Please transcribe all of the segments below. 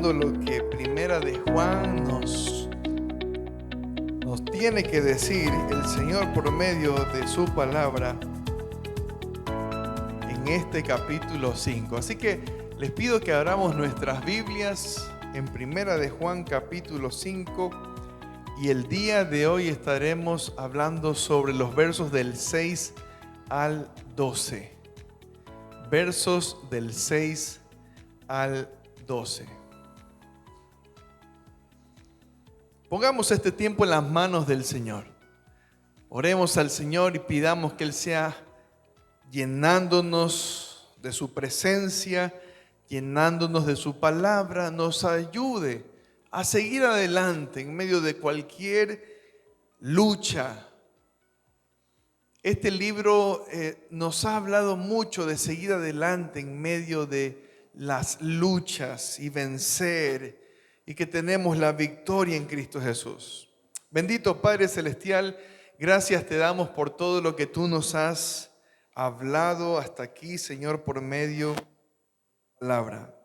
escuchando lo que Primera de Juan nos tiene que decir el Señor por medio de su palabra en este capítulo 5. Así que les pido que abramos nuestras Biblias en Primera de Juan capítulo 5 y el día de hoy estaremos hablando sobre los versos del 6 al 12. Versos del 6 al 12. Pongamos este tiempo en las manos del Señor. Oremos al Señor y pidamos que Él sea llenándonos de su presencia, llenándonos de su palabra, nos ayude a seguir adelante en medio de cualquier lucha. Este libro nos ha hablado mucho de seguir adelante en medio de las luchas y vencer, y que tenemos la victoria en Cristo Jesús. Bendito Padre Celestial, gracias te damos por todo lo que tú nos has hablado hasta aquí, Señor, por medio de la palabra.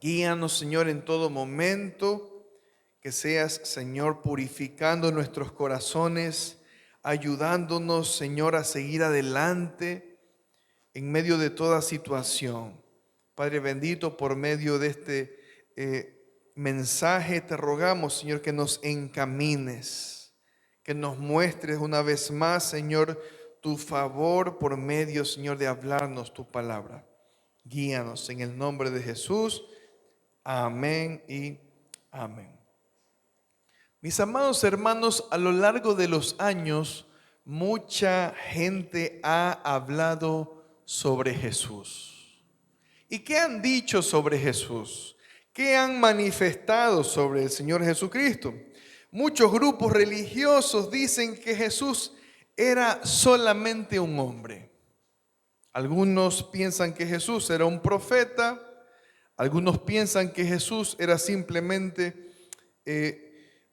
Guíanos, Señor, en todo momento, que seas, Señor, purificando nuestros corazones, ayudándonos, Señor, a seguir adelante en medio de toda situación. Padre bendito, por medio de este mensaje, te rogamos, Señor, que nos encamines, que nos muestres una vez más, Señor, tu favor por medio, Señor, de hablarnos tu palabra. Guíanos en el nombre de Jesús. Amén y amén. Mis amados hermanos, a lo largo de los años, mucha gente ha hablado sobre Jesús. ¿Y qué han dicho sobre Jesús? ¿Qué han manifestado sobre el Señor Jesucristo? Muchos grupos religiosos dicen que Jesús era solamente un hombre. Algunos piensan que Jesús era un profeta. Algunos piensan que Jesús era simplemente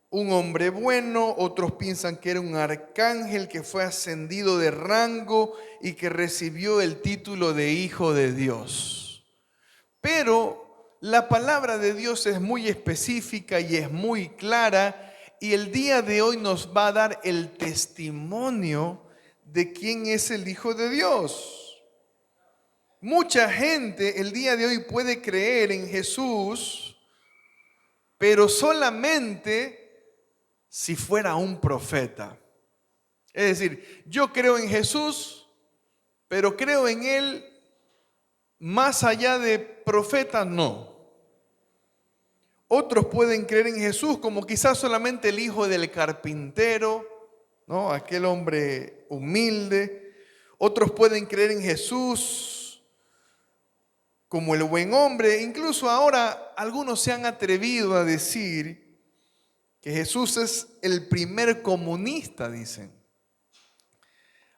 un hombre bueno. Otros piensan que era un arcángel que fue ascendido de rango y que recibió el título de Hijo de Dios. Pero la palabra de Dios es muy específica y es muy clara, y el día de hoy nos va a dar el testimonio de quién es el Hijo de Dios. Mucha gente el día de hoy puede creer en Jesús, pero solamente si fuera un profeta. Es decir, yo creo en Jesús, pero creo en Él más allá de profeta, no. Otros pueden creer en Jesús como quizás solamente el hijo del carpintero, ¿no? Aquel hombre humilde. Otros pueden creer en Jesús como el buen hombre. Incluso ahora algunos se han atrevido a decir que Jesús es el primer comunista, dicen.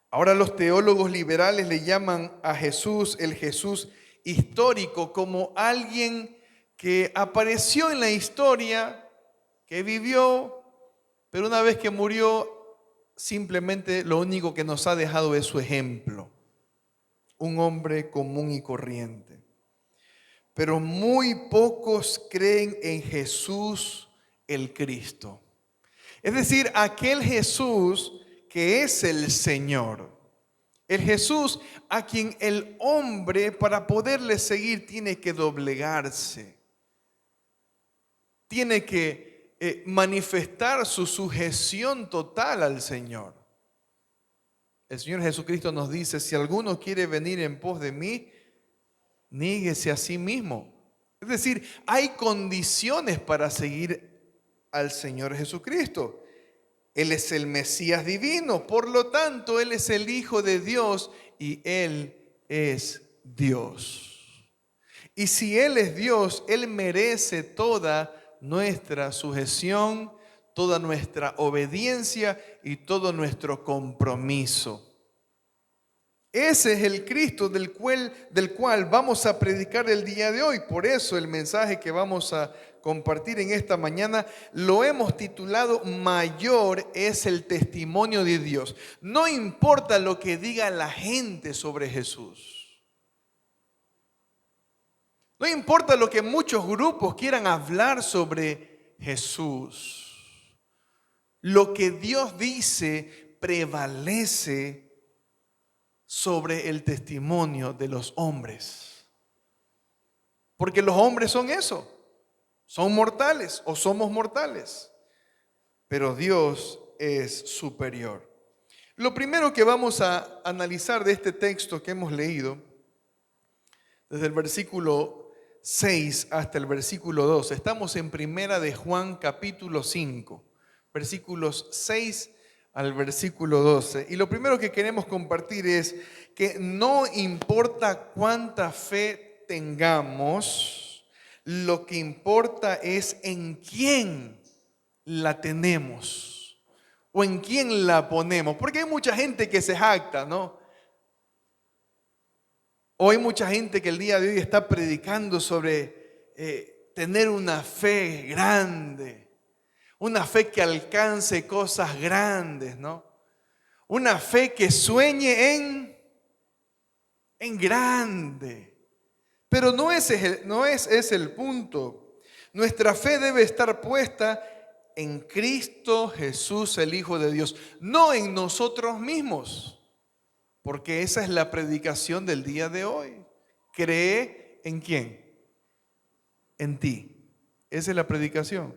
Ahora los teólogos liberales le llaman a Jesús el Jesús histórico, como alguien que apareció en la historia, que vivió, pero una vez que murió, simplemente lo único que nos ha dejado es su ejemplo. Un hombre común y corriente. Pero muy pocos creen en Jesús el Cristo. Es decir, aquel Jesús que es el Señor. El Jesús a quien el hombre, para poderle seguir, tiene que doblegarse. Tiene que manifestar su sujeción total al Señor. El Señor Jesucristo nos dice: si alguno quiere venir en pos de mí, níguese a sí mismo. Es decir, hay condiciones para seguir al Señor Jesucristo. Él es el Mesías divino, por lo tanto, Él es el Hijo de Dios y Él es Dios. Y si Él es Dios, Él merece toda nuestra sujeción, toda nuestra obediencia y todo nuestro compromiso. Ese es el Cristo del cual vamos a predicar el día de hoy. Por eso el mensaje que vamos a compartir en esta mañana lo hemos titulado Mayor es el testimonio de Dios. No importa lo que diga la gente sobre Jesús. No importa lo que muchos grupos quieran hablar sobre Jesús. Lo que Dios dice prevalece sobre el testimonio de los hombres. Porque los hombres son eso. Son mortales o somos mortales. Pero Dios es superior. Lo primero que vamos a analizar de este texto que hemos leído, desde el versículo 6 hasta el versículo 12, estamos en Primera de Juan capítulo 5, versículos 6 al versículo 12. Y lo primero que queremos compartir es que no importa cuánta fe tengamos, lo que importa es en quién la tenemos o en quién la ponemos. Porque hay mucha gente que se jacta, ¿no? O hay mucha gente que el día de hoy está predicando sobre tener una fe grande, una fe que alcance cosas grandes, ¿no? Una fe que sueñe en grande. Pero no es ese el punto. Nuestra fe debe estar puesta en Cristo Jesús, el Hijo de Dios, no en nosotros mismos, porque esa es la predicación del día de hoy. ¿Cree en quién? En ti. Esa es la predicación.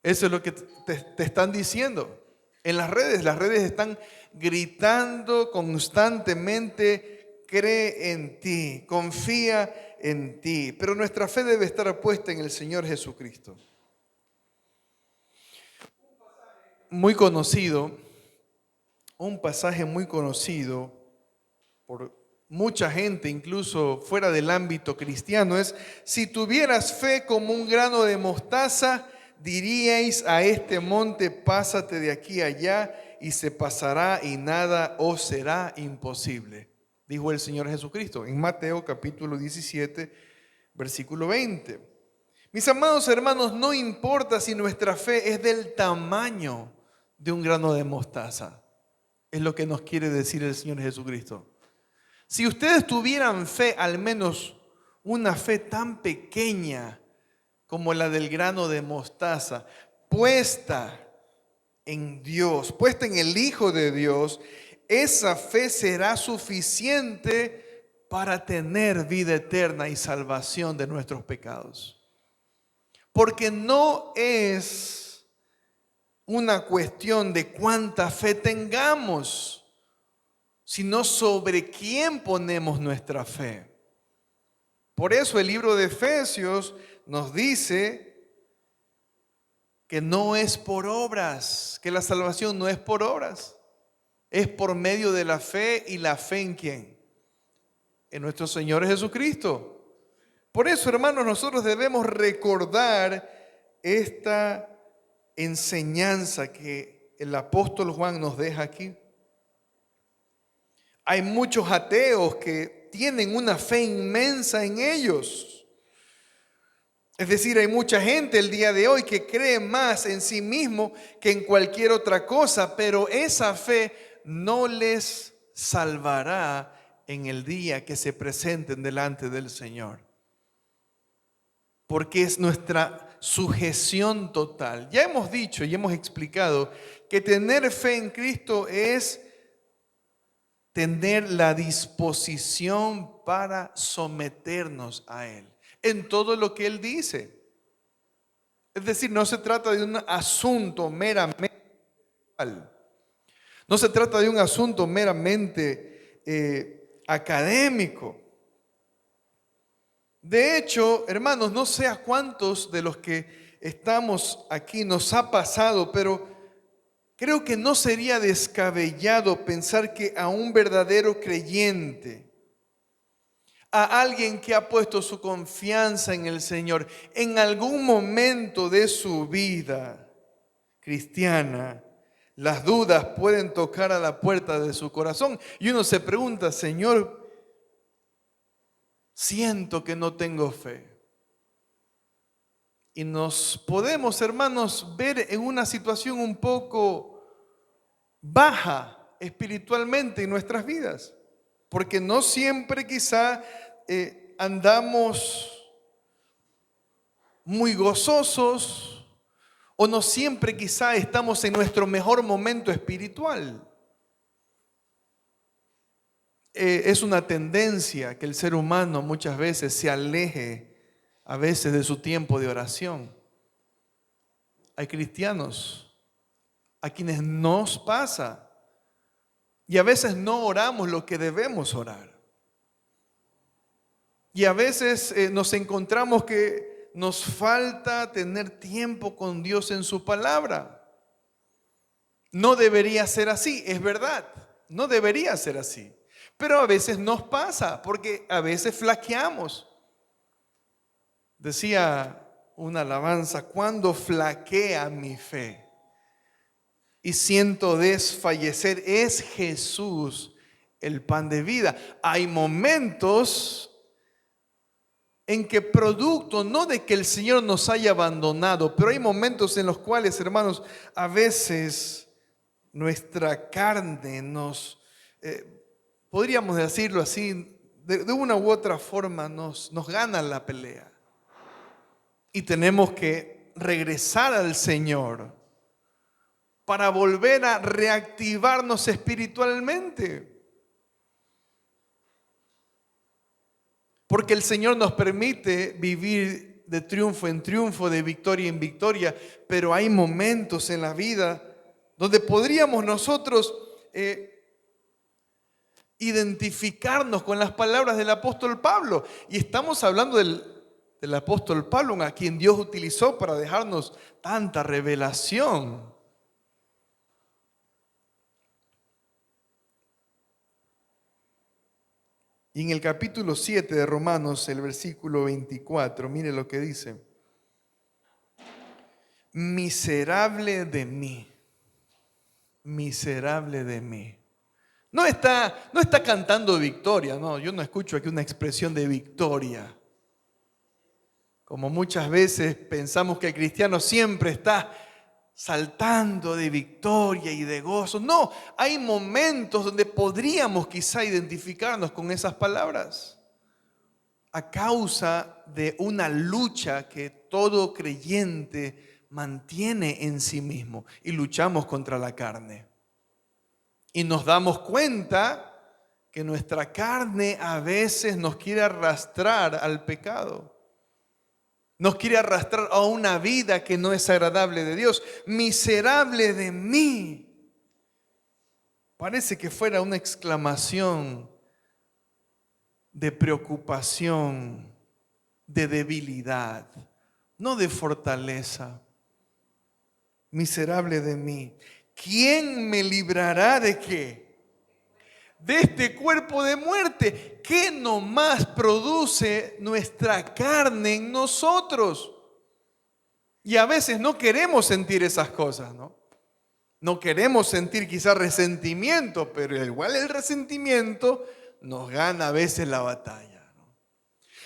Eso es lo que te están diciendo. En las redes están gritando constantemente: cree en ti, confía en ti. Pero nuestra fe debe estar puesta en el Señor Jesucristo. Muy conocido, un pasaje muy conocido por mucha gente, incluso fuera del ámbito cristiano, es: si tuvieras fe como un grano de mostaza, diríais a este monte, pásate de aquí a allá, y se pasará, y nada os será imposible. Dijo el Señor Jesucristo en Mateo capítulo 17, versículo 20. Mis amados hermanos, no importa si nuestra fe es del tamaño de un grano de mostaza. Es lo que nos quiere decir el Señor Jesucristo. Si ustedes tuvieran fe, al menos una fe tan pequeña como la del grano de mostaza, puesta en Dios, puesta en el Hijo de Dios, esa fe será suficiente para tener vida eterna y salvación de nuestros pecados. Porque no es una cuestión de cuánta fe tengamos, sino sobre quién ponemos nuestra fe. Por eso el libro de Efesios nos dice que no es por obras, que la salvación no es por obras, es por medio de la fe. ¿Y la fe en quién? En nuestro Señor Jesucristo. Por eso, hermanos, nosotros debemos recordar esta enseñanza que el apóstol Juan nos deja aquí. Hay muchos ateos que tienen una fe inmensa en ellos. Es decir, hay mucha gente el día de hoy que cree más en sí mismo que en cualquier otra cosa, pero esa fe no les salvará en el día que se presenten delante del Señor. Porque es nuestra sujeción total. Ya hemos dicho y hemos explicado que tener fe en Cristo es tener la disposición para someternos a Él en todo lo que Él dice. Es decir, no se trata de un asunto meramente moral. No se trata de un asunto meramente académico. De hecho, hermanos, no sé a cuántos de los que estamos aquí nos ha pasado, pero creo que no sería descabellado pensar que a un verdadero creyente, a alguien que ha puesto su confianza en el Señor, en algún momento de su vida cristiana, las dudas pueden tocar a la puerta de su corazón. Y uno se pregunta: Señor, siento que no tengo fe. Y nos podemos, hermanos, ver en una situación un poco baja espiritualmente en nuestras vidas. Porque no siempre quizá andamos muy gozosos o no siempre quizá estamos en nuestro mejor momento espiritual. Es una tendencia que el ser humano muchas veces se aleje a veces de su tiempo de oración. Hay cristianos a quienes nos pasa y a veces no oramos lo que debemos orar. Y a veces nos encontramos que nos falta tener tiempo con Dios en su palabra. No debería ser así, es verdad, no debería ser así. Pero a veces nos pasa, porque a veces flaqueamos. Decía una alabanza, cuando flaquea mi fe y siento desfallecer, es Jesús el pan de vida. Hay momentos en que producto, no de que el Señor nos haya abandonado, pero hay momentos en los cuales, hermanos, a veces nuestra carne podríamos decirlo así, de una u otra forma nos gana la pelea. Y tenemos que regresar al Señor para volver a reactivarnos espiritualmente. Porque el Señor nos permite vivir de triunfo en triunfo, de victoria en victoria, pero hay momentos en la vida donde podríamos nosotros identificarnos con las palabras del apóstol Pablo. Y estamos hablando del apóstol Pablo, a quien Dios utilizó para dejarnos tanta revelación. Y en el capítulo 7 de Romanos, el versículo 24, mire lo que dice. Miserable de mí, miserable de mí. No está cantando victoria, no, yo no escucho aquí una expresión de victoria. Como muchas veces pensamos que el cristiano siempre está saltando de victoria y de gozo. No, hay momentos donde podríamos quizá identificarnos con esas palabras a causa de una lucha que todo creyente mantiene en sí mismo y luchamos contra la carne. Y nos damos cuenta que nuestra carne a veces nos quiere arrastrar al pecado. Nos quiere arrastrar a una vida que no es agradable de Dios. Miserable de mí. Parece que fuera una exclamación de preocupación, de debilidad, no de fortaleza. Miserable de mí. ¿Quién me librará de qué? De este cuerpo de muerte. ¿Qué nomás produce nuestra carne en nosotros? Y a veces no queremos sentir esas cosas, ¿no? No queremos sentir quizás resentimiento, pero igual el resentimiento nos gana a veces la batalla, ¿no?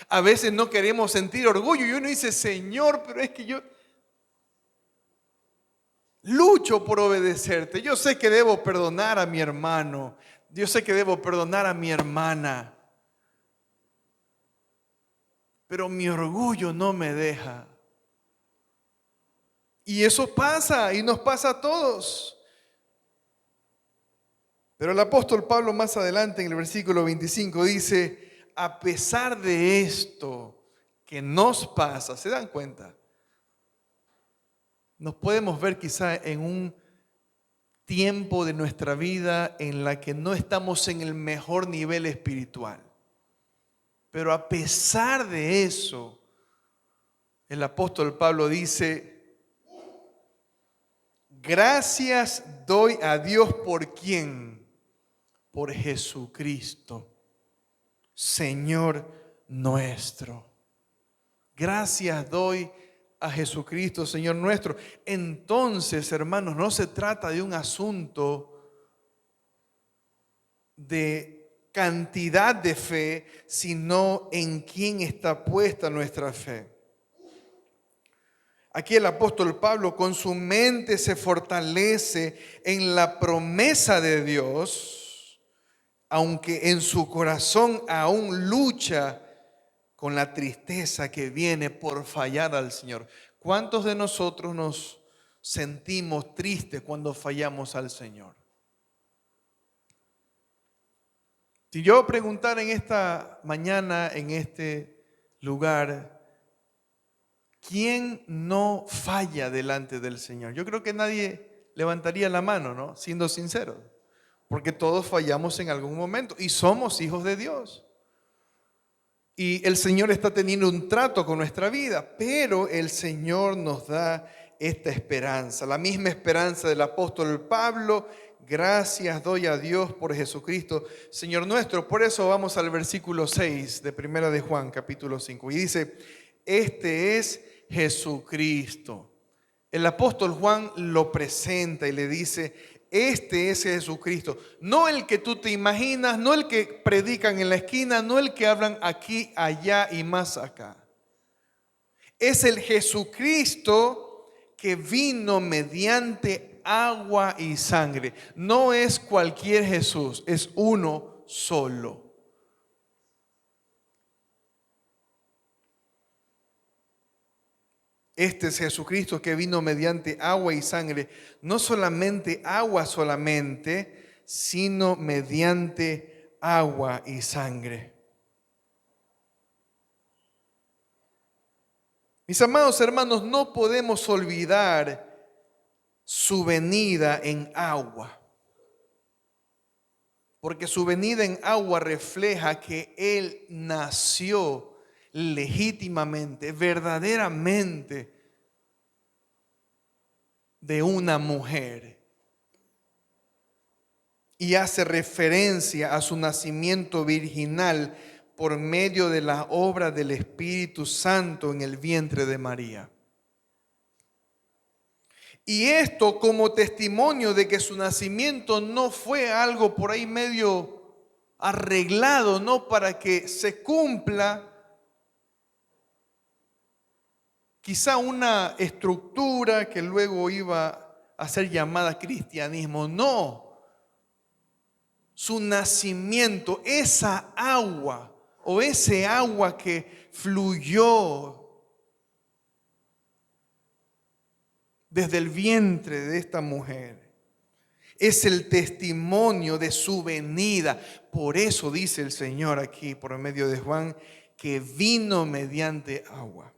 A veces no queremos sentir orgullo y uno dice, Señor, pero es que yo lucho por obedecerte. Yo sé que debo perdonar a mi hermano. Yo sé que debo perdonar a mi hermana. Pero mi orgullo no me deja. Y eso pasa y nos pasa a todos. Pero el apóstol Pablo más adelante en el versículo 25 dice, a pesar de esto que nos pasa, ¿se dan cuenta? Nos podemos ver quizá en un tiempo de nuestra vida en la que no estamos en el mejor nivel espiritual. Pero a pesar de eso, el apóstol Pablo dice, gracias doy a Dios por quién, por Jesucristo, Señor nuestro. Gracias doy a Jesucristo, Señor nuestro. Entonces, hermanos, no se trata de un asunto de cantidad de fe, sino en quién está puesta nuestra fe. Aquí el apóstol Pablo con su mente se fortalece en la promesa de Dios, aunque en su corazón aún lucha con la tristeza que viene por fallar al Señor. ¿Cuántos de nosotros nos sentimos tristes cuando fallamos al Señor? Si yo preguntara en esta mañana, en este lugar, ¿quién no falla delante del Señor? Yo creo que nadie levantaría la mano, ¿no? Siendo sinceros, porque todos fallamos en algún momento y somos hijos de Dios. Y el Señor está teniendo un trato con nuestra vida, pero el Señor nos da esta esperanza, la misma esperanza del apóstol Pablo. Gracias doy a Dios por Jesucristo, Señor nuestro. Por eso vamos al versículo 6 de Primera de Juan, capítulo 5. Y dice, este es Jesucristo. El apóstol Juan lo presenta y le dice, este es Jesucristo. No el que tú te imaginas, no el que predican en la esquina, no el que hablan aquí, allá y más acá. Es el Jesucristo que vino mediante agua y sangre. No es cualquier Jesús, es uno solo. Este es Jesucristo que vino mediante agua y sangre, no solamente agua solamente, sino mediante agua y sangre. Mis amados hermanos, no podemos olvidar su venida en agua, porque su venida en agua refleja que Él nació legítimamente, verdaderamente de una mujer, y hace referencia a su nacimiento virginal por medio de la obra del Espíritu Santo en el vientre de María. Y esto como testimonio de que su nacimiento no fue algo por ahí medio arreglado, no para que se cumpla quizá una estructura que luego iba a ser llamada cristianismo. No, su nacimiento, esa agua o ese agua que fluyó desde el vientre de esta mujer, es el testimonio de su venida. Por eso dice el Señor aquí por medio de Juan que vino mediante agua.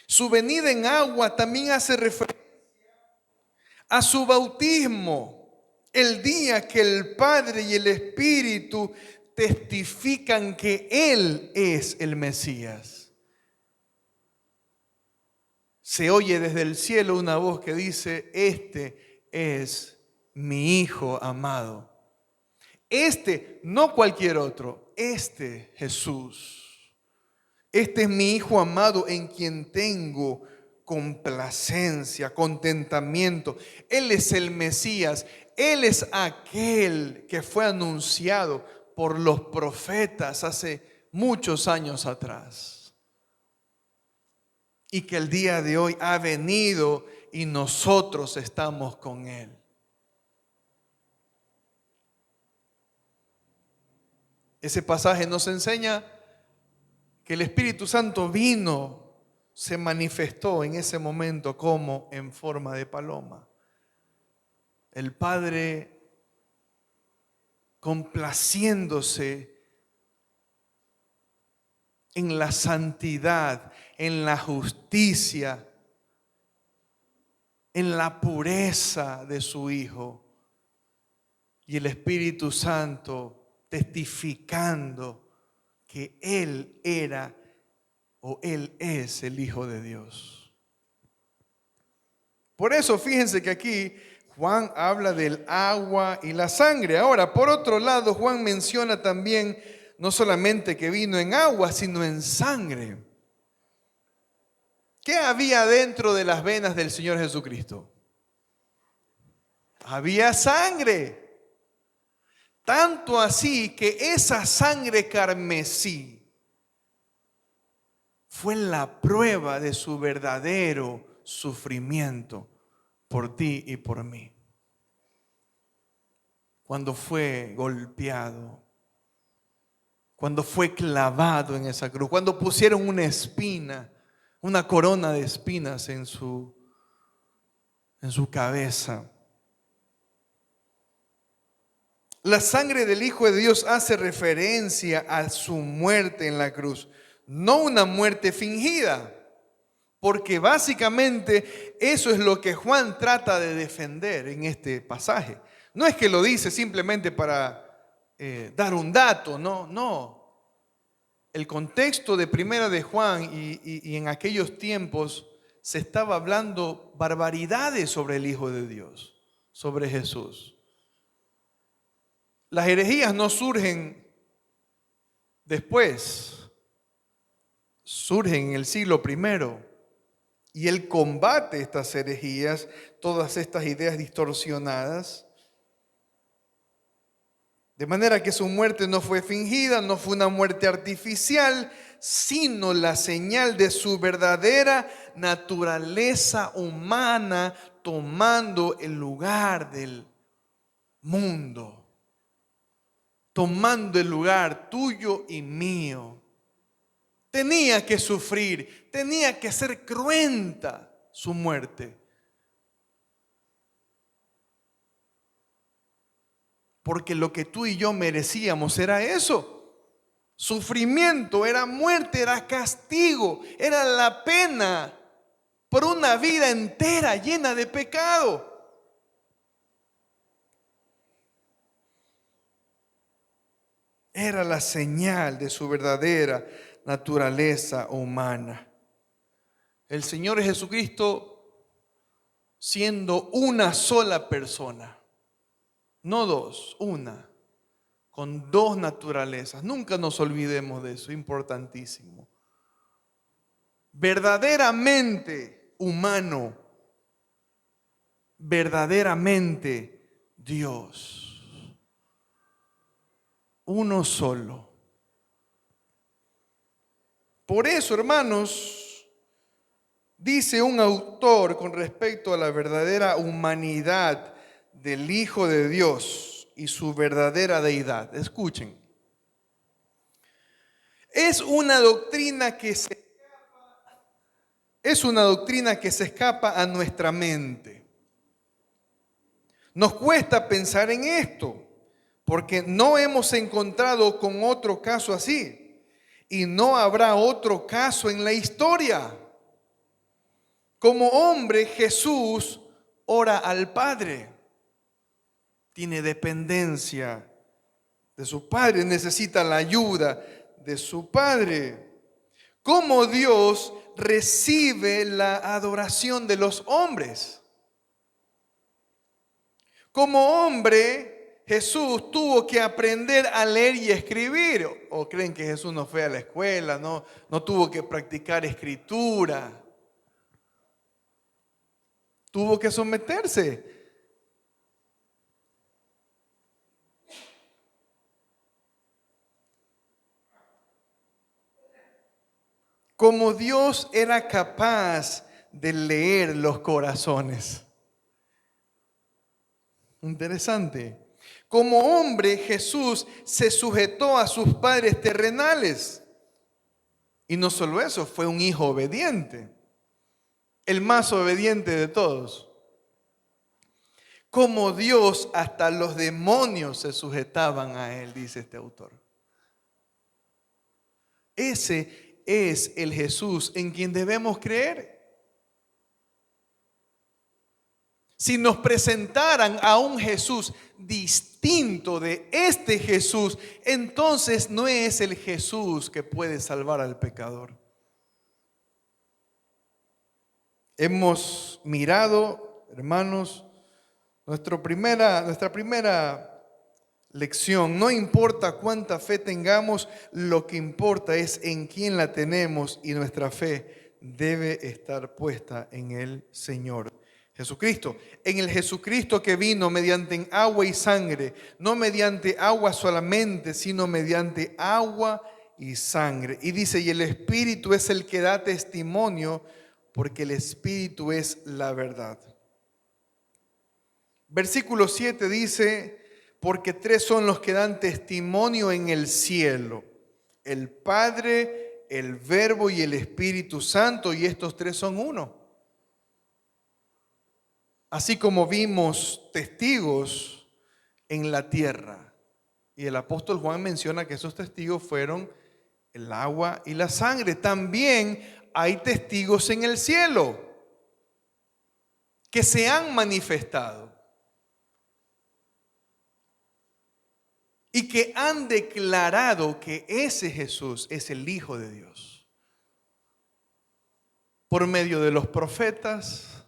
Su venida en agua también hace referencia a su bautismo, el día que el Padre y el Espíritu testifican que Él es el Mesías. Se oye desde el cielo una voz que dice, este es mi Hijo amado. Este, no cualquier otro, este Jesús. Este es mi Hijo amado en quien tengo complacencia, contentamiento. Él es el Mesías. Él es aquel que fue anunciado por los profetas hace muchos años atrás. Y que el día de hoy ha venido y nosotros estamos con Él. Ese pasaje nos enseña que el Espíritu Santo vino, se manifestó en ese momento como en forma de paloma. El Padre complaciéndose en la santidad, en la justicia, en la pureza de su Hijo. Y el Espíritu Santo testificando que Él era o Él es el Hijo de Dios. Por eso fíjense que aquí Juan habla del agua y la sangre. Ahora, por otro lado, Juan menciona también no solamente que vino en agua, sino en sangre. ¿Qué había dentro de las venas del Señor Jesucristo? Había sangre. Tanto así que esa sangre carmesí fue la prueba de su verdadero sufrimiento por ti y por mí. cuando fue golpeado, cuando fue clavado en esa cruz, cuando pusieron una espina, una corona de espinas en su cabeza. La sangre del Hijo de Dios hace referencia a su muerte en la cruz, no una muerte fingida, porque básicamente eso es lo que Juan trata de defender en este pasaje. No es que lo dice simplemente para dar un dato, no. El contexto de Primera de Juan y en aquellos tiempos se estaba hablando barbaridades sobre el Hijo de Dios, sobre Jesús. Las herejías no surgen después, surgen en el siglo I. Y él combate estas herejías, todas estas ideas distorsionadas. De manera que su muerte no fue fingida, no fue una muerte artificial, sino la señal de su verdadera naturaleza humana tomando el lugar del mundo. Tomando el lugar tuyo y mío. Tenía que sufrir, tenía que ser cruenta su muerte. Porque lo que tú y yo merecíamos era eso. Sufrimiento, era muerte, era castigo, era la pena por una vida entera llena de pecado. Era la señal de su verdadera naturaleza humana. El Señor Jesucristo, siendo una sola persona, no dos, una, con dos naturalezas. Nunca nos olvidemos de eso, importantísimo. Verdaderamente humano, verdaderamente Dios. Uno solo. Por eso, hermanos, dice un autor con respecto a la verdadera humanidad del Hijo de Dios y su verdadera deidad. Escuchen. Es una doctrina que se escapa a nuestra mente. Nos cuesta pensar en esto, porque no hemos encontrado con otro caso así. Y no habrá otro caso en la historia. Como hombre, Jesús ora al Padre. Tiene dependencia de su Padre, necesita la ayuda de su Padre. Como Dios recibe la adoración de los hombres. Como hombre, Jesús tuvo que aprender a leer y escribir. ¿O creen que Jesús no fue a la escuela? No tuvo que practicar escritura. Tuvo que someterse. Como Dios era capaz de leer los corazones. Interesante. Como hombre, Jesús se sujetó a sus padres terrenales. Y no solo eso, fue un hijo obediente. El más obediente de todos. Como Dios, hasta los demonios se sujetaban a él, dice este autor. Ese es el Jesús en quien debemos creer. Si nos presentaran a un Jesús distinto de este Jesús, entonces no es el Jesús que puede salvar al pecador. Hemos mirado, hermanos, nuestra primera lección. No importa cuánta fe tengamos, lo que importa es en quién la tenemos, y nuestra fe debe estar puesta en el Señor Jesucristo. En el Jesucristo que vino mediante agua y sangre, no mediante agua solamente, sino mediante agua y sangre. Y dice, y el Espíritu es el que da testimonio, porque el Espíritu es la verdad. Versículo 7 dice, porque tres son los que dan testimonio en el cielo: el Padre, el Verbo y el Espíritu Santo, y estos tres son uno. Así como vimos testigos en la tierra. Y el apóstol Juan menciona que esos testigos fueron el agua y la sangre. También hay testigos en el cielo que se han manifestado y que han declarado que ese Jesús es el Hijo de Dios. Por medio de los profetas,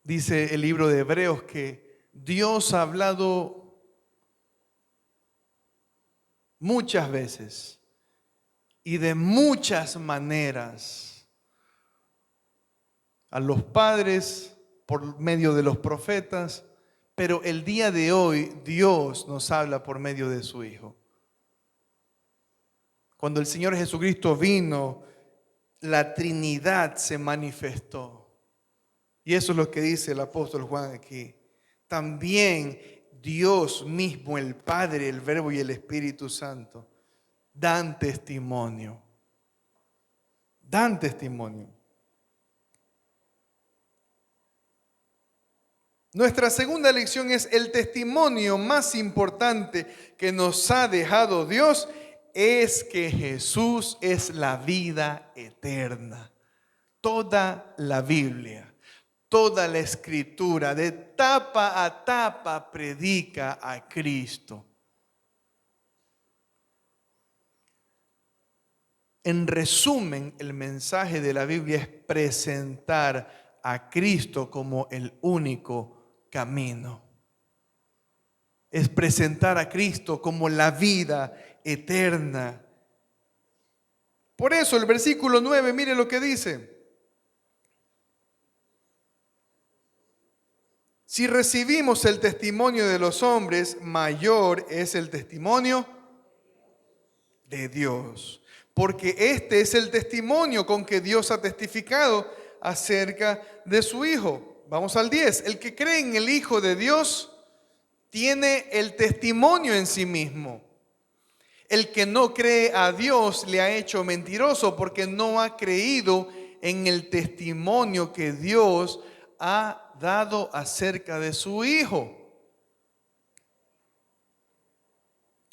dice el libro de Hebreos que Dios ha hablado muchas veces y de muchas maneras a los padres por medio de los profetas, pero el día de hoy Dios nos habla por medio de su Hijo. Cuando el Señor Jesucristo vino, la Trinidad se manifestó. Y eso es lo que dice el apóstol Juan aquí. También Dios mismo, el Padre, el Verbo y el Espíritu Santo, dan testimonio. Dan testimonio. Nuestra segunda lección es: el testimonio más importante que nos ha dejado Dios es que Jesús es la vida eterna. Toda la Biblia, toda la Escritura, de tapa a tapa, predica a Cristo. En resumen, el mensaje de la Biblia es presentar a Cristo como el único camino. Es presentar a Cristo como la vida eterna. Por eso el versículo 9, mire lo que dice. Si recibimos el testimonio de los hombres, mayor es el testimonio de Dios. Porque este es el testimonio con que Dios ha testificado acerca de su Hijo. Vamos al 10. El que cree en el Hijo de Dios tiene el testimonio en sí mismo. El que no cree a Dios le ha hecho mentiroso, porque no ha creído en el testimonio que Dios ha dado acerca de su Hijo.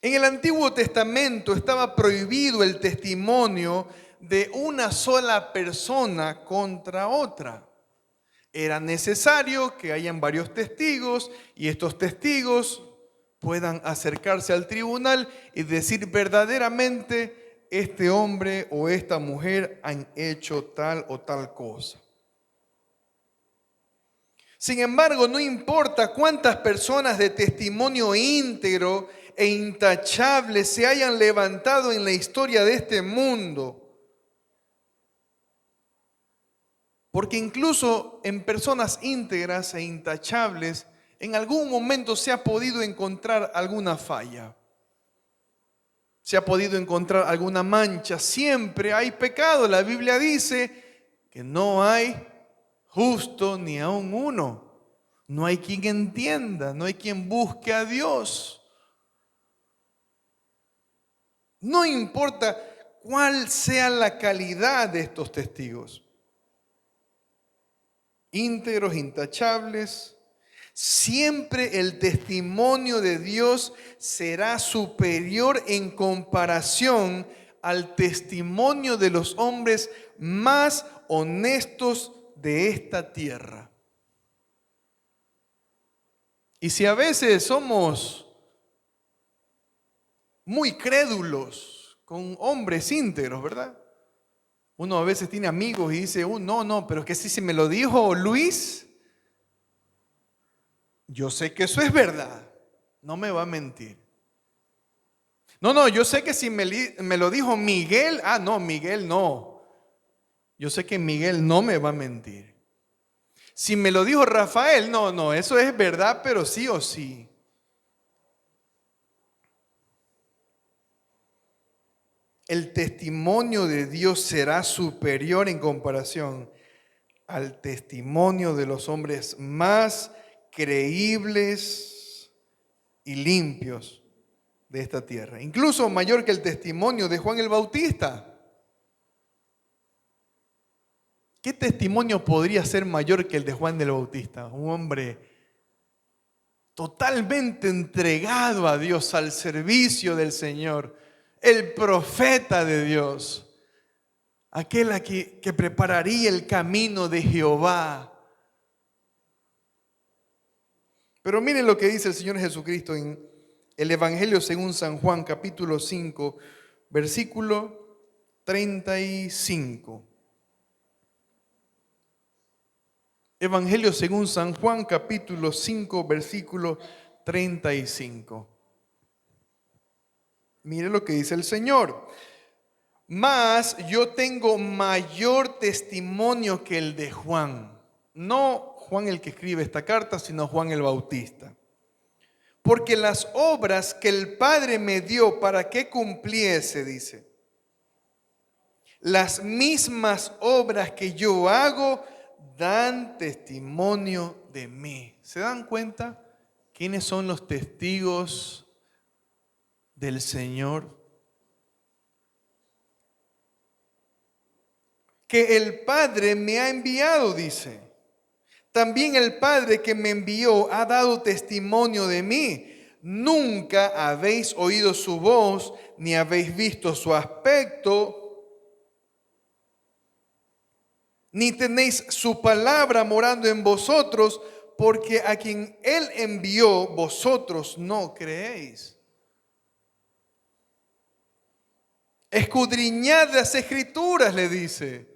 En el Antiguo Testamento estaba prohibido el testimonio de una sola persona contra otra. Era necesario que hayan varios testigos y estos testigos puedan acercarse al tribunal y decir verdaderamente: este hombre o esta mujer han hecho tal o tal cosa. Sin embargo, no importa cuántas personas de testimonio íntegro e intachable se hayan levantado en la historia de este mundo, porque incluso en personas íntegras e intachables, en algún momento se ha podido encontrar alguna falla, se ha podido encontrar alguna mancha. Siempre hay pecado. La Biblia dice que no hay justo ni aun uno. No hay quien entienda, no hay quien busque a Dios. No importa cuál sea la calidad de estos testigos, íntegros, intachables, siempre el testimonio de Dios será superior en comparación al testimonio de los hombres más honestos de esta tierra. Y si a veces somos muy crédulos con hombres íntegros, ¿verdad? Uno a veces tiene amigos y dice: no, pero es que si se me lo dijo Luis, yo sé que eso es verdad, no me va a mentir. No, yo sé que si me lo dijo Miguel, no, Miguel no. Yo sé que Miguel no me va a mentir. Si me lo dijo Rafael, no, eso es verdad, pero sí o sí. El testimonio de Dios será superior en comparación al testimonio de los hombres más creíbles y limpios de esta tierra. Incluso mayor que el testimonio de Juan el Bautista. ¿Qué testimonio podría ser mayor que el de Juan el Bautista? Un hombre totalmente entregado a Dios, al servicio del Señor, el profeta de Dios, aquel que prepararía el camino de Jehová. Pero miren lo que dice el Señor Jesucristo en el Evangelio según San Juan, capítulo 5, versículo 35. Evangelio según San Juan, capítulo 5, versículo 35. Mire lo que dice el Señor. Mas yo tengo mayor testimonio que el de Juan. No Juan el que escribe esta carta, sino Juan el Bautista. Porque las obras que el Padre me dio para que cumpliese, dice, las mismas obras que yo hago dan testimonio de mí. ¿Se dan cuenta quiénes son los testigos del Señor? Que el Padre me ha enviado, dice. También el Padre que me envió ha dado testimonio de mí. Nunca habéis oído su voz, ni habéis visto su aspecto, ni tenéis su palabra morando en vosotros, porque a quien Él envió, vosotros no creéis. Escudriñad las Escrituras, le dice,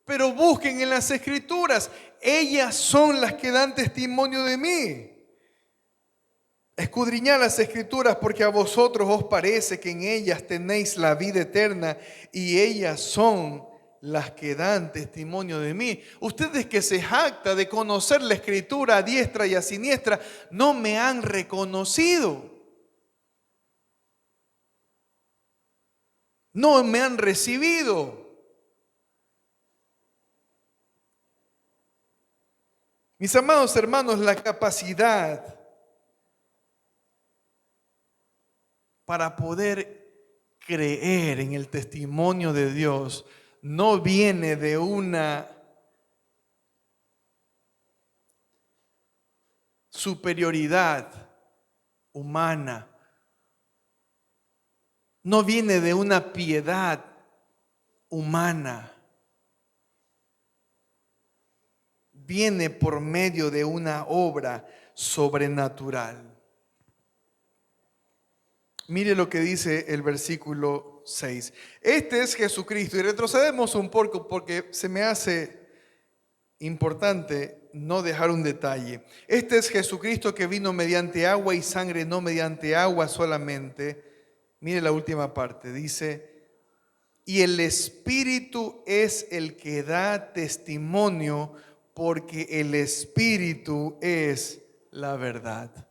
pero busquen en las Escrituras. Ellas son las que dan testimonio de mí. Escudriñad las Escrituras porque a vosotros os parece que en ellas tenéis la vida eterna y ellas son las que dan testimonio de mí. Ustedes que se jactan de conocer la Escritura a diestra y a siniestra, no me han reconocido. No me han recibido. Mis amados hermanos, la capacidad para poder creer en el testimonio de Dios no viene de una superioridad humana, no viene de una piedad humana, viene por medio de una obra sobrenatural. Mire lo que dice el versículo 6. Este es Jesucristo. Y retrocedemos un poco porque se me hace importante no dejar un detalle. Este es Jesucristo que vino mediante agua y sangre, no mediante agua solamente. Mire la última parte. Dice, y el Espíritu es el que da testimonio, porque el Espíritu es la verdad.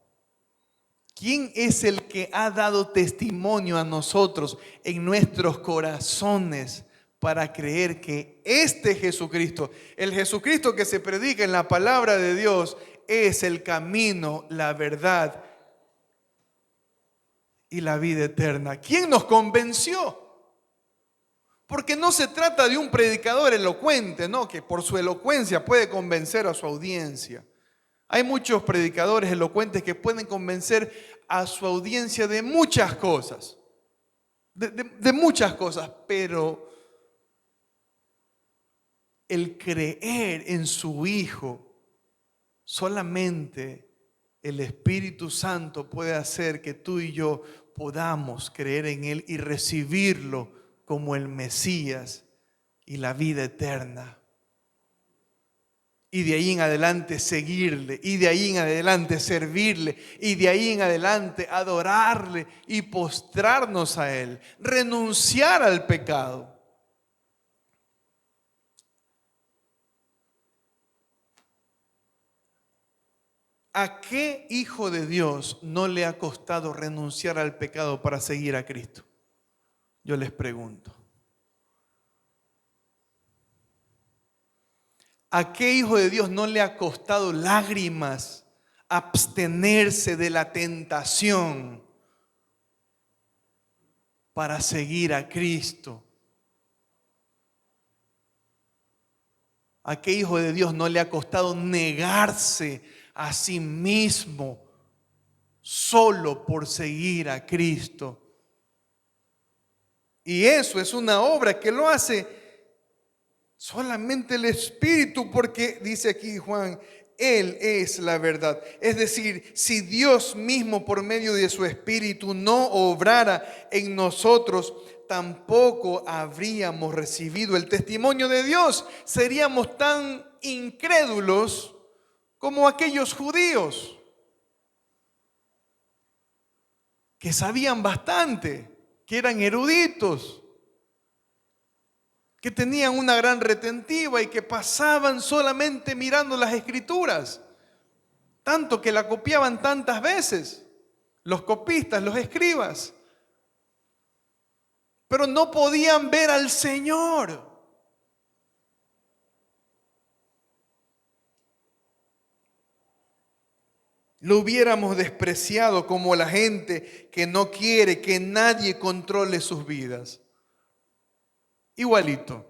¿Quién es el que ha dado testimonio a nosotros en nuestros corazones para creer que este Jesucristo, el Jesucristo que se predica en la palabra de Dios, es el camino, la verdad y la vida eterna? ¿Quién nos convenció? Porque no se trata de un predicador elocuente, ¿no?, que por su elocuencia puede convencer a su audiencia. Hay muchos predicadores elocuentes que pueden convencer a su audiencia de muchas cosas, de muchas cosas, pero el creer en su Hijo, solamente el Espíritu Santo puede hacer que tú y yo podamos creer en Él y recibirlo como el Mesías y la vida eterna. Y de ahí en adelante seguirle, y de ahí en adelante servirle, y de ahí en adelante adorarle y postrarnos a Él, renunciar al pecado. ¿A qué hijo de Dios no le ha costado renunciar al pecado para seguir a Cristo? Yo les pregunto. ¿A qué hijo de Dios no le ha costado lágrimas abstenerse de la tentación para seguir a Cristo. ¿A qué hijo de Dios no le ha costado negarse a sí mismo solo por seguir a Cristo? Y eso es una obra que lo hace solamente el Espíritu, porque dice aquí Juan, Él es la verdad. Es decir, si Dios mismo por medio de su Espíritu no obrara en nosotros, tampoco habríamos recibido el testimonio de Dios. Seríamos tan incrédulos como aquellos judíos que sabían bastante, que eran eruditos, que tenían una gran retentiva y que pasaban solamente mirando las Escrituras, tanto que la copiaban tantas veces, los copistas, los escribas, pero no podían ver al Señor. Lo hubiéramos despreciado como la gente que no quiere que nadie controle sus vidas. Igualito.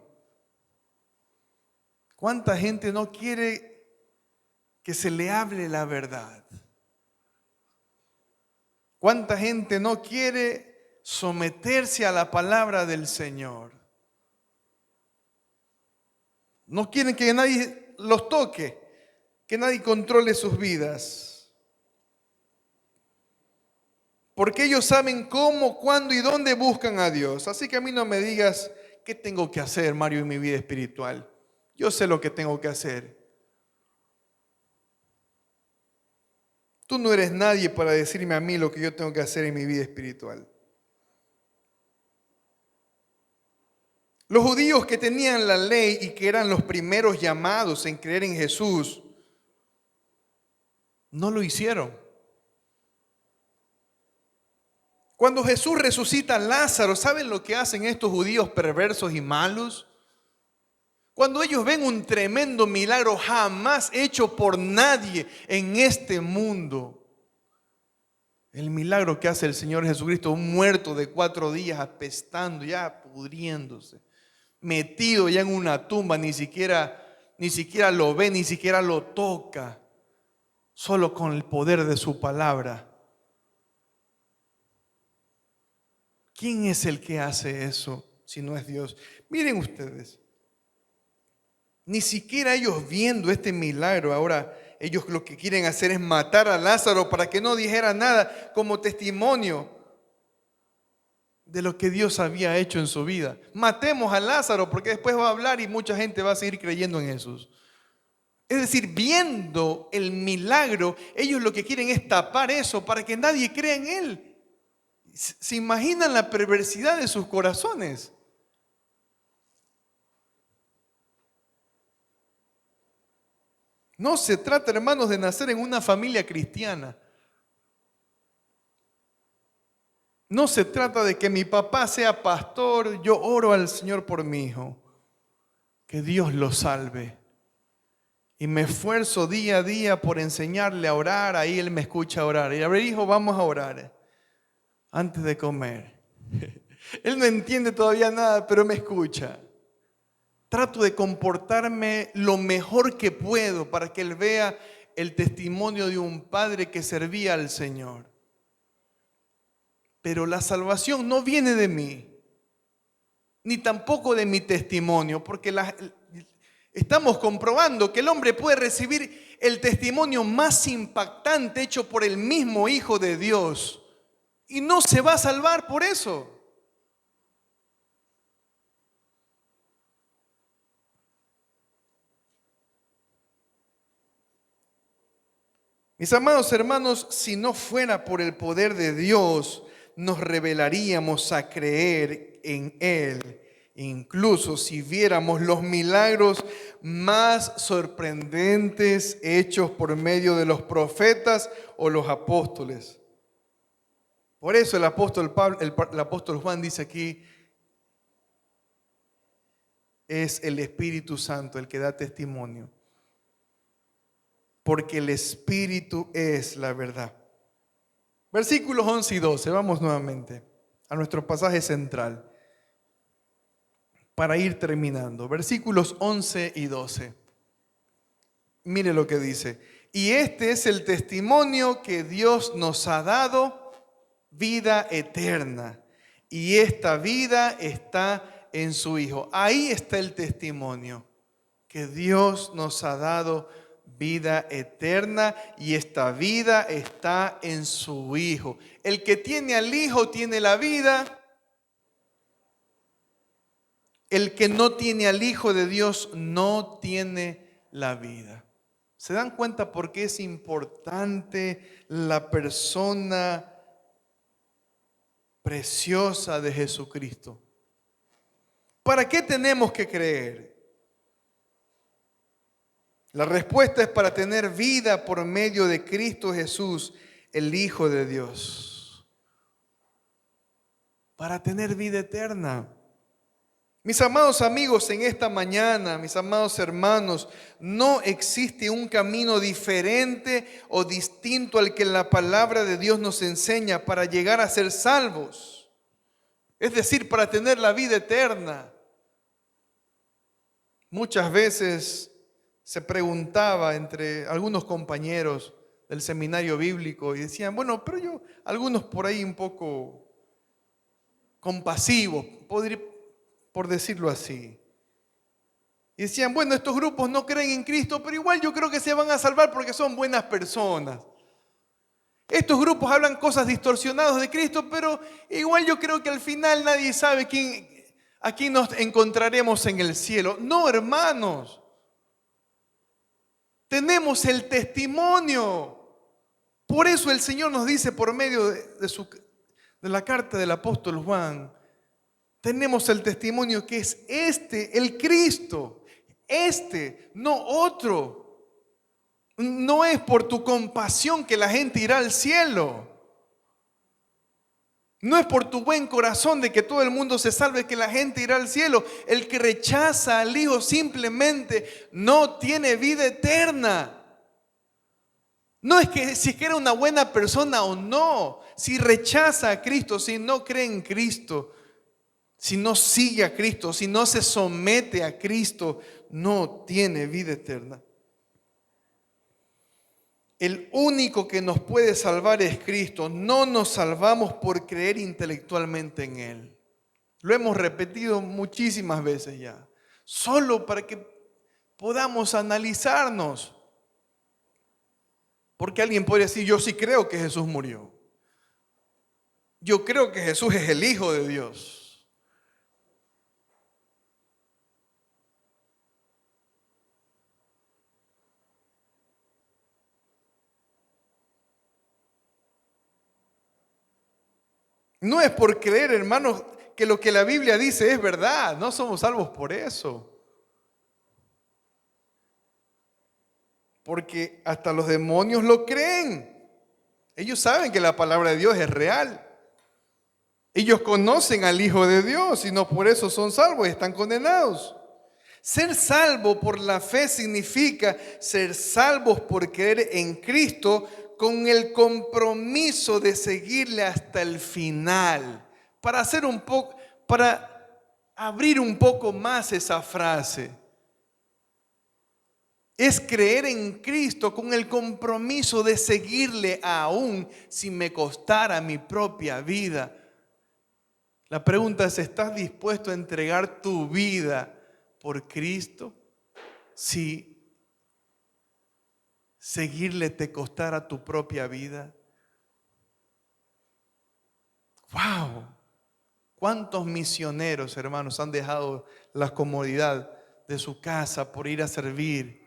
¿Cuánta gente no quiere que se le hable la verdad? ¿Cuánta gente no quiere someterse a la palabra del Señor? No quieren que nadie los toque, que nadie controle sus vidas. Porque ellos saben cómo, cuándo y dónde buscan a Dios. Así que a mí no me digas qué tengo que hacer, Mario, en mi vida espiritual. Yo sé lo que tengo que hacer. Tú no eres nadie para decirme a mí lo que yo tengo que hacer en mi vida espiritual. Los judíos que tenían la ley y que eran los primeros llamados en creer en Jesús, no lo hicieron. Cuando Jesús resucita a Lázaro, ¿saben lo que hacen estos judíos perversos y malos? Cuando ellos ven un tremendo milagro jamás hecho por nadie en este mundo, el milagro que hace el Señor Jesucristo, un muerto de 4 días apestando, ya pudriéndose, metido ya en una tumba, ni siquiera lo ve, ni siquiera lo toca, solo con el poder de su palabra. ¿Quién es el que hace eso si no es Dios? Miren ustedes, ni siquiera ellos viendo este milagro, ahora ellos lo que quieren hacer es matar a Lázaro para que no dijera nada como testimonio de lo que Dios había hecho en su vida. Matemos a Lázaro porque después va a hablar y mucha gente va a seguir creyendo en Jesús. Es decir, viendo el milagro, ellos lo que quieren es tapar eso para que nadie crea en él. ¿Se imaginan la perversidad de sus corazones? No se trata, hermanos, de nacer en una familia cristiana. No se trata de que mi papá sea pastor, yo oro al Señor por mi hijo. Que Dios lo salve. Y me esfuerzo día a día por enseñarle a orar, ahí él me escucha orar. Y a ver, hijo, vamos a orar antes de comer. Él no entiende todavía nada, pero me escucha. Trato de comportarme lo mejor que puedo para que él vea el testimonio de un padre que servía al Señor. Pero la salvación no viene de mí, ni tampoco de mi testimonio, porque estamos comprobando que el hombre puede recibir el testimonio más impactante hecho por el mismo Hijo de Dios y no se va a salvar por eso. Mis amados hermanos, si no fuera por el poder de Dios, nos rebelaríamos a creer en Él, incluso si viéramos los milagros más sorprendentes hechos por medio de los profetas o los apóstoles. Por eso el apóstol Juan dice aquí, es el Espíritu Santo el que da testimonio. porque el Espíritu es la verdad. Versículos 11 y 12, vamos nuevamente a nuestro pasaje central para ir terminando. Versículos 11 y 12. Mire lo que dice. Y este es el testimonio que Dios nos ha dado, vida eterna. Y esta vida está en su Hijo. Ahí está el testimonio, que Dios nos ha dado vida eterna y esta vida está en su Hijo. El que tiene al Hijo tiene la vida. El que no tiene al Hijo de Dios no tiene la vida. ¿Se dan cuenta por qué es importante la persona preciosa de Jesucristo? ¿Para qué tenemos que creer? La respuesta es para tener vida por medio de Cristo Jesús, el Hijo de Dios. Para tener vida eterna. Mis amados amigos, en esta mañana, mis amados hermanos, no existe un camino diferente o distinto al que la palabra de Dios nos enseña para llegar a ser salvos. Es decir, para tener la vida eterna. Muchas veces se preguntaba entre algunos compañeros del seminario bíblico y decían, bueno, pero algunos por ahí un poco compasivos, por decirlo así. Y decían, bueno, estos grupos no creen en Cristo, pero igual yo creo que se van a salvar porque son buenas personas. Estos grupos hablan cosas distorsionadas de Cristo, pero igual yo creo que al final nadie sabe a quién nos encontraremos en el cielo. No, hermanos. Tenemos el testimonio. Por eso el Señor nos dice por medio de la carta del apóstol Juan, tenemos el testimonio que es el Cristo. No otro. No es por tu compasión que la gente irá al cielo. No es por tu buen corazón de que todo el mundo se salve que la gente irá al cielo. El que rechaza al Hijo simplemente no tiene vida eterna. No es que si era una buena persona o no. Si rechaza a Cristo, si no cree en Cristo, si no sigue a Cristo, si no se somete a Cristo, no tiene vida eterna. El único que nos puede salvar es Cristo. No nos salvamos por creer intelectualmente en Él. Lo hemos repetido muchísimas veces ya. Solo para que podamos analizarnos. Porque alguien podría decir, yo sí creo que Jesús murió. Yo creo que Jesús es el Hijo de Dios. No es por creer, hermanos, que lo que la Biblia dice es verdad. No somos salvos por eso. Porque hasta los demonios lo creen. Ellos saben que la palabra de Dios es real. Ellos conocen al Hijo de Dios y no por eso son salvos y están condenados. Ser salvo por la fe significa ser salvos por creer en Cristo con el compromiso de seguirle hasta el final. Para abrir un poco más esa frase. Es creer en Cristo con el compromiso de seguirle aún si me costara mi propia vida. La pregunta es, ¿estás dispuesto a entregar tu vida por Cristo si seguirle te costara tu propia vida? ¡Wow! ¿Cuántos misioneros, hermanos, han dejado la comodidad de su casa por ir a servir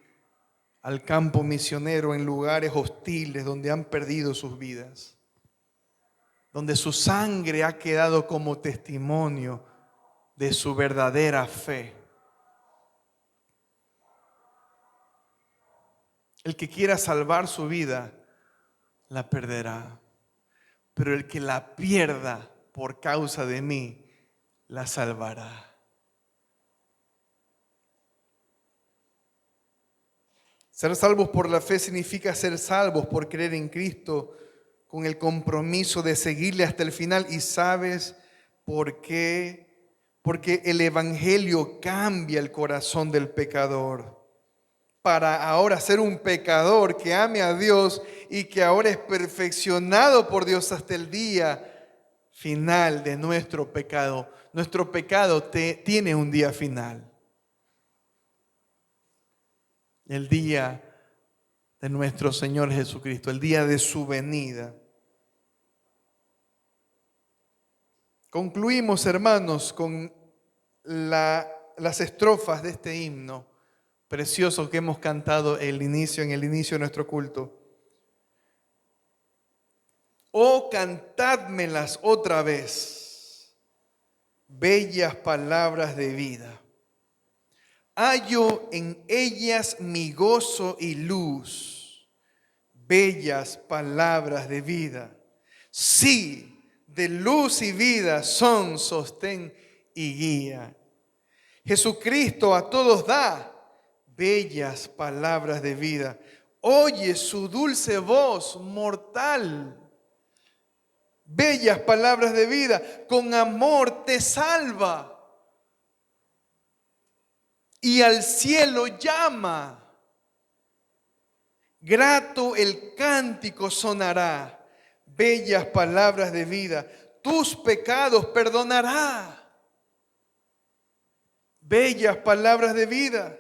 al campo misionero en lugares hostiles donde han perdido sus vidas? Donde su sangre ha quedado como testimonio de su verdadera fe. El que quiera salvar su vida, la perderá. Pero el que la pierda por causa de mí, la salvará. Ser salvos por la fe significa ser salvos por creer en Cristo con el compromiso de seguirle hasta el final. ¿Y sabes por qué? Porque el Evangelio cambia el corazón del pecador para ahora ser un pecador que ame a Dios y que ahora es perfeccionado por Dios hasta el día final de nuestro pecado. Nuestro pecado tiene un día final. El día de nuestro Señor Jesucristo, el día de su venida. Concluimos, hermanos, con las estrofas de este himno precioso que hemos cantado en el inicio de nuestro culto. Oh, cantádmelas otra vez, bellas palabras de vida. Hallo en ellas mi gozo y luz, bellas palabras de vida. Sí, de luz y vida son sostén y guía. Jesucristo a todos da bellas palabras de vida. Oye su dulce voz mortal. Bellas palabras de vida, con amor te salva. Y al cielo llama. Grato el cántico sonará. Bellas palabras de vida. Tus pecados perdonará. Bellas palabras de vida.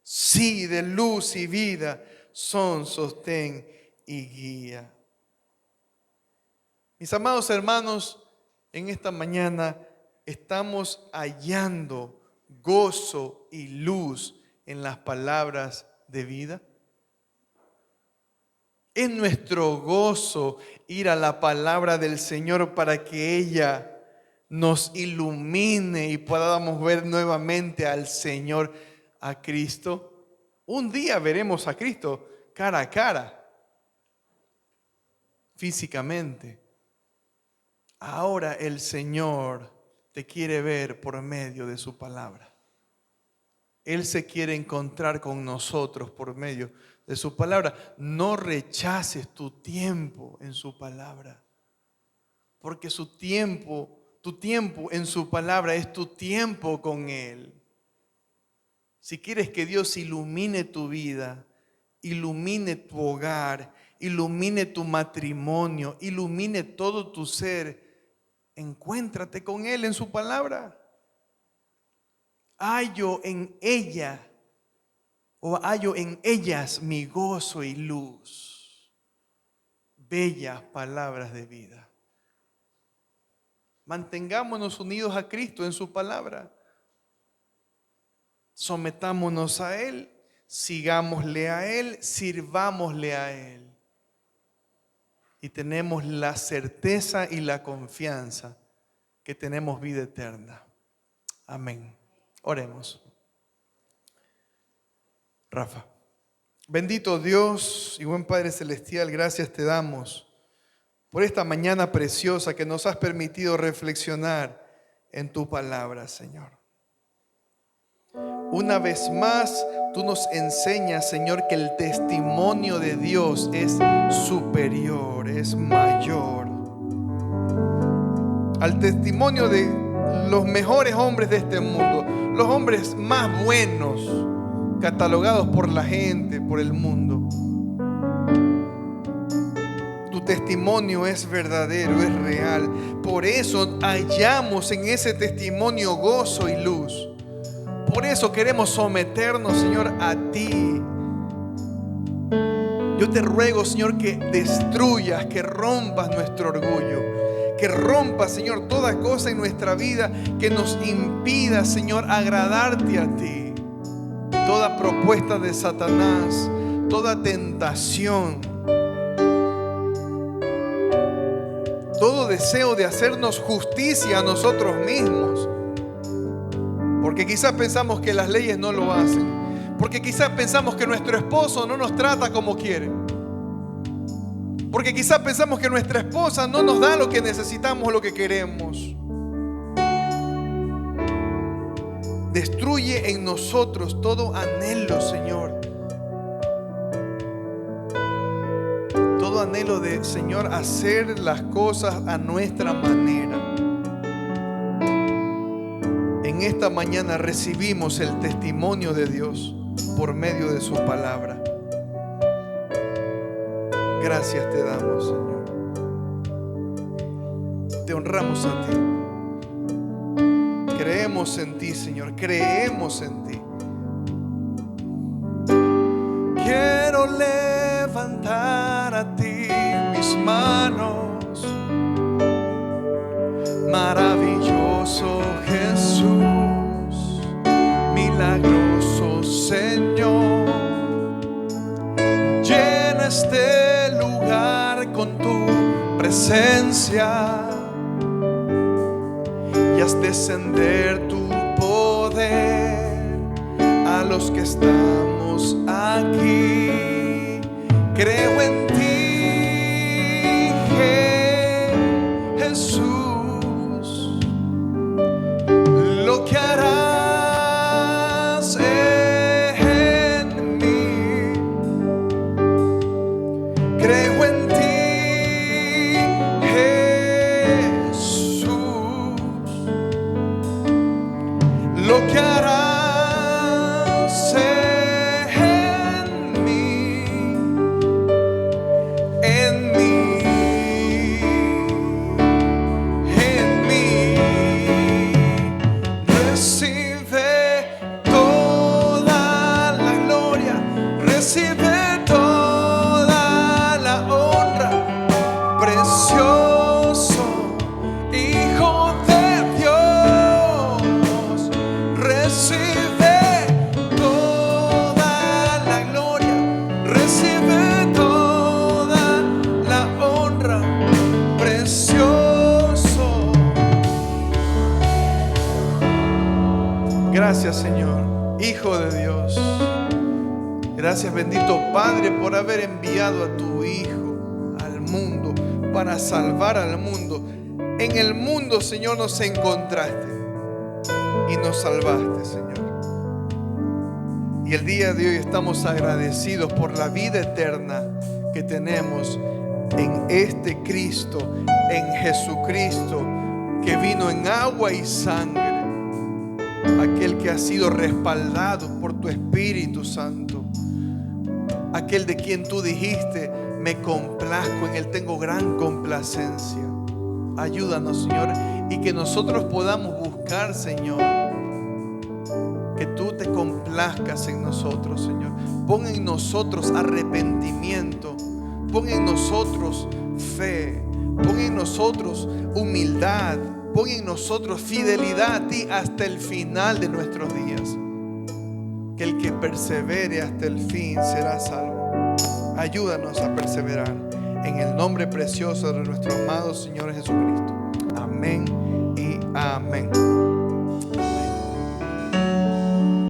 Sí, de luz y vida son sostén y guía. Mis amados hermanos, en esta mañana estamos hallando gozo y luz en las palabras de vida. Es nuestro gozo ir a la palabra del Señor para que ella nos ilumine y podamos ver nuevamente al Señor, a Cristo. Un día veremos a Cristo cara a cara, físicamente. Ahora el Señor te quiere ver por medio de su palabra. Él se quiere encontrar con nosotros por medio de su palabra. No rechaces tu tiempo en su palabra, porque tu tiempo en su palabra es tu tiempo con Él. Si quieres que Dios ilumine tu vida, ilumine tu hogar, ilumine tu matrimonio, ilumine todo tu ser, encuéntrate con Él en su palabra. Hallo en ella, o hallo en ellas mi gozo y luz. Bellas palabras de vida. Mantengámonos unidos a Cristo en su palabra. Sometámonos a Él, sigámosle a Él, sirvámosle a Él. Y tenemos la certeza y la confianza que tenemos vida eterna. Amén. Oremos. Rafa. Bendito Dios y buen Padre Celestial, gracias te damos por esta mañana preciosa que nos has permitido reflexionar en tu palabra, Señor. Una vez más, tú nos enseñas, Señor, que el testimonio de Dios es superior, es mayor al testimonio de los mejores hombres de este mundo, los hombres más buenos, catalogados por la gente, por el mundo. Tu testimonio es verdadero, es real. Por eso hallamos en ese testimonio gozo y luz. Por eso queremos someternos, Señor, a ti. Yo te ruego, Señor, que destruyas, que rompas nuestro orgullo, que rompas, Señor, toda cosa en nuestra vida que nos impida, Señor, agradarte a ti. Toda propuesta de Satanás, toda tentación, todo deseo de hacernos justicia a nosotros mismos. Porque quizás pensamos que las leyes no lo hacen. Porque quizás pensamos que nuestro esposo no nos trata como quiere. Porque quizás pensamos que nuestra esposa no nos da lo que necesitamos, lo que queremos. Destruye en nosotros todo anhelo, Señor, anhelo de, Señor, hacer las cosas a nuestra manera. En esta mañana recibimos el testimonio de Dios por medio de su palabra. Gracias te damos, Señor. Te honramos a ti. Creemos en ti, Señor. Creemos en ti. Quiero levantar a ti mis manos. Maravilloso Jesús, milagroso Señor, llena este lugar con tu presencia y haz descender tu poder a los que estamos aquí. Creo en ti, Jesús, lo que harás en mí. Creo en ti, Jesús, lo que harás en mí, en mí, en mí. Recibe toda la gloria, recibe toda la honra, precioso Hijo de Dios. Recibe toda la gloria, recibe toda la honra, precioso. Gracias, Señor, Hijo de Dios. Gracias, bendito Padre, por haber enviado a tu Hijo al mundo para salvar al mundo. En el mundo, Señor, nos encontraste y nos salvaste, Señor. Y el día de hoy estamos agradecidos por la vida eterna que tenemos en este Cristo, en Jesucristo, que vino en agua y sangre. Aquel que ha sido respaldado por tu Espíritu Santo. Aquel de quien tú dijiste, me complazco en él, tengo gran complacencia. Ayúdanos, Señor, y que nosotros podamos buscar, Señor, que tú te complazcas en nosotros, Señor. Pon en nosotros arrepentimiento, pon en nosotros fe, pon en nosotros humildad, pon en nosotros fidelidad a ti hasta el final de nuestros días. Que el que persevere hasta el fin será salvo. Ayúdanos a perseverar en el nombre precioso de nuestro amado Señor Jesucristo. Amén y amén.